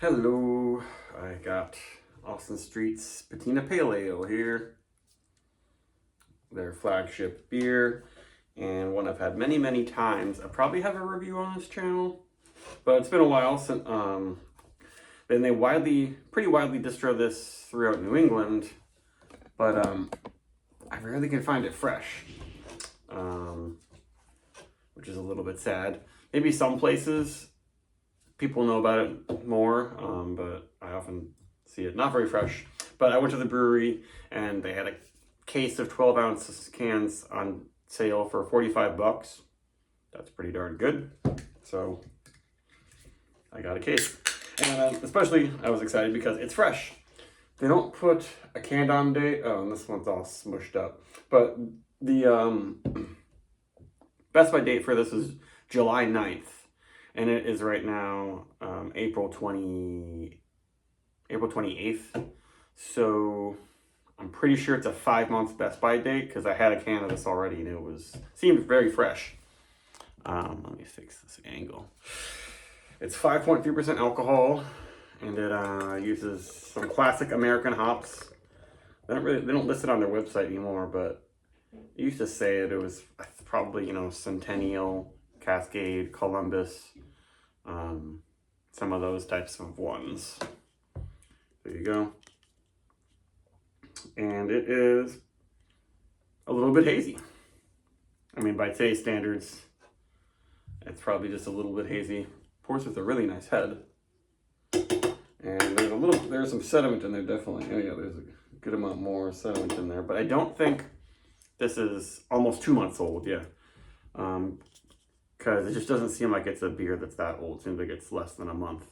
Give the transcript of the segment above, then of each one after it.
Hello, I got Austin Street's Patina Pale Ale here, their flagship beer, and one I've had many, many times. I probably have a review on this channel, but it's been a while since, then they pretty widely distro this throughout New England, but I rarely can find it fresh, um, which is a little bit sad. Maybe some places people know about it more, but I often see it not very fresh. But I went to the brewery and they had a case of 12-ounce cans on sale for 45 bucks. That's pretty darn good. So I got a case. And especially I was excited because it's fresh. They don't put a canned on date. Oh, and this one's all smushed up. But the best by date for this is July 9th. And it is right now April 28th. So I'm pretty sure it's a 5-month best by date because I had a can of this already and it seemed very fresh. Let me fix this angle. It's 5.3% alcohol, and it uses some classic American hops. They don't list it on their website anymore, but it used to say it was probably Centennial, Cascade, Columbus, some of those types of ones. There you go. And it is a little bit hazy. I mean, by today's standards, it's probably just a little bit hazy. Pours with a really nice head. And there's some sediment in there, definitely. Oh yeah, there's a good amount more sediment in there. But I don't think this is almost 2 months old, yeah. Because it just doesn't seem like it's a beer that's that old. It seems like it's less than a month.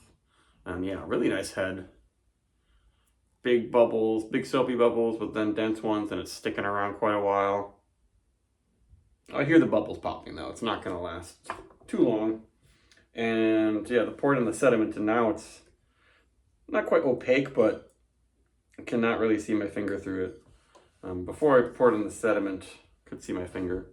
And yeah, really nice head. Big bubbles, big soapy bubbles, but then dense ones, and it's sticking around quite a while. I hear the bubbles popping though. It's not going to last too long. And yeah, the poured in the sediment, and now it's not quite opaque, but I cannot really see my finger through it. Before I poured in the sediment, I could see my finger.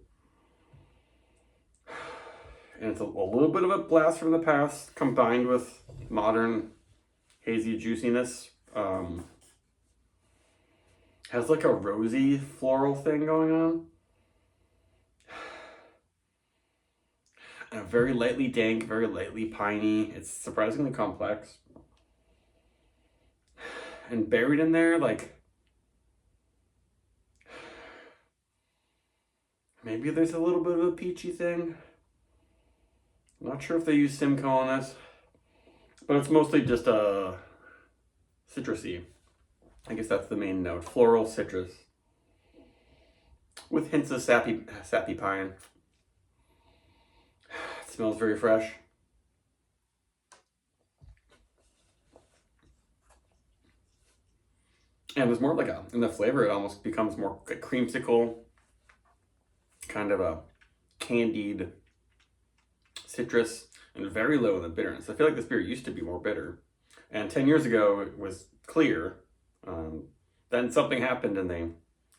And it's a little bit of a blast from the past combined with modern hazy juiciness. Has like a rosy floral thing going on. And very lightly dank, very lightly piney. It's surprisingly complex. And buried in there, like, maybe there's a little bit of a peachy thing. I'm not sure if they use Simcoe on this, but it's mostly just citrusy. I guess that's the main note. Floral citrus. With hints of sappy pine. It smells very fresh. And there's more like in the flavor, it almost becomes more like creamsicle, kind of a candied citrus, and very low in the bitterness. I feel like this beer used to be more bitter. And 10 years ago, it was clear. Then something happened and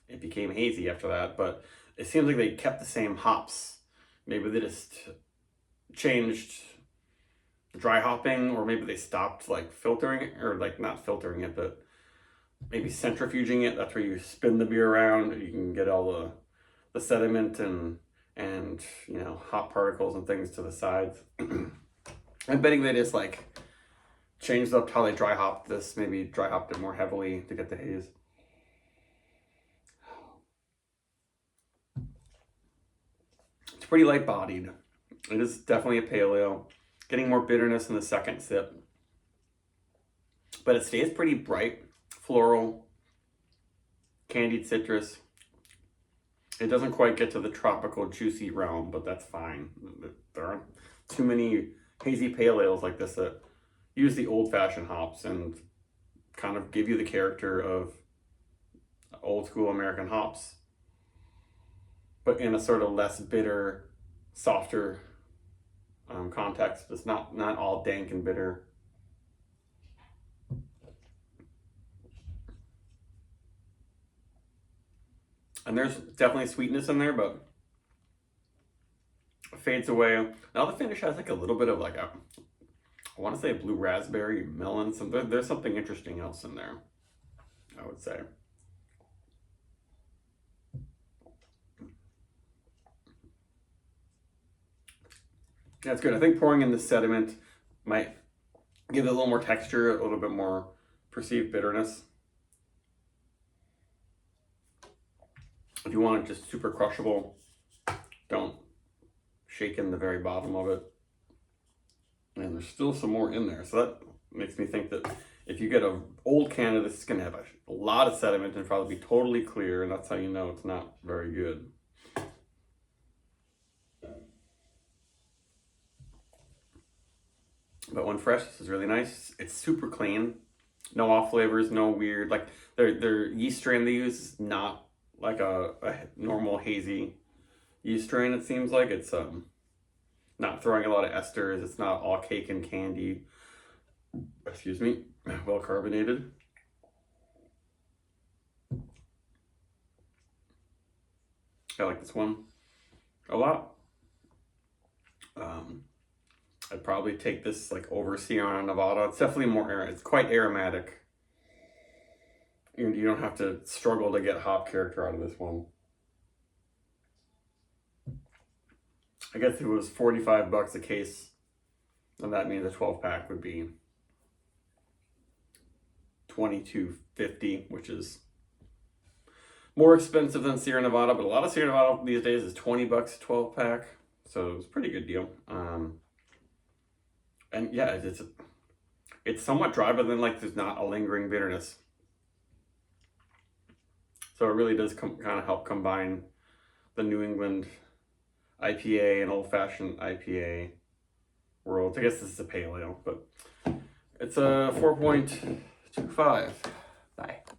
it became hazy after that, but it seems like they kept the same hops. Maybe they just changed dry hopping, or maybe they stopped like filtering it, or like not filtering it, but maybe centrifuging it. That's where you spin the beer around. You can get all the sediment and hop particles and things to the sides. I'm betting they just like changed up how they dry hopped this, maybe dry hopped it more heavily to get the haze. It's pretty light bodied. It is definitely a pale ale. Getting more bitterness in the second sip. But it stays pretty bright, floral, candied citrus. It doesn't quite get to the tropical juicy realm, but that's fine. There aren't too many hazy pale ales like this that use the old-fashioned hops and kind of give you the character of old school American hops, but in a sort of less bitter, softer context. It's not all dank and bitter. And there's definitely sweetness in there, but it fades away. Now the finish has like a little bit of like a I want to say blue raspberry, melon. There's something interesting else in there, I would say. That's good. I think pouring in the sediment might give it a little more texture, a little bit more perceived bitterness. If you want it just super crushable, don't shake in the very bottom of it. And there's still some more in there. So that makes me think that if you get an old can of this, it's going to have a lot of sediment and probably be totally clear. And that's how you know it's not very good. But when fresh, this is really nice. It's super clean. No off flavors, no weird. Like their yeast strain they use is not like a normal hazy yeast strain, it seems like. It's not throwing a lot of esters. It's not all cake and candy. Excuse me. Well carbonated. I like this one a lot. I'd probably take this like over Sierra Nevada. It's definitely more, it's quite aromatic. You don't have to struggle to get hop character out of this one. I guess if it was 45 bucks a case, and that means a 12 pack would be $22.50, which is more expensive than Sierra Nevada, but a lot of Sierra Nevada these days is 20 bucks a 12 pack. So it was a pretty good deal. And yeah, it's somewhat dry, but then like there's not a lingering bitterness. So it really does kind of help combine the New England IPA and old-fashioned IPA world. I guess this is a pale ale, but it's a 4.25.